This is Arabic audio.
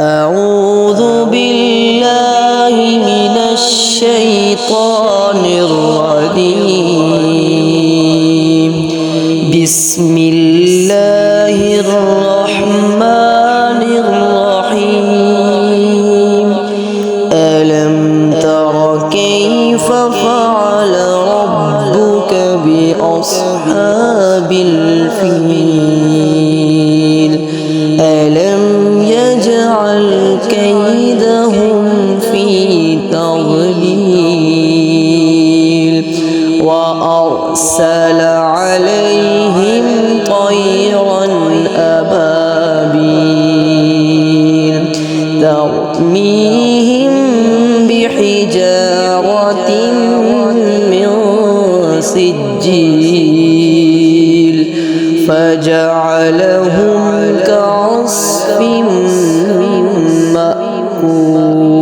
أعوذ بالله من الشيطان الرجيم. بسم الله الرحمن الرحيم. ألم تر كيف فعل ربك بأصحاب الفيل؟ ألم يجعل كيدهم في تضليل وأرسل عليهم طيرا أبابيل ترميهم بحجارة من سجيل فجعلهم كعصف مأكول.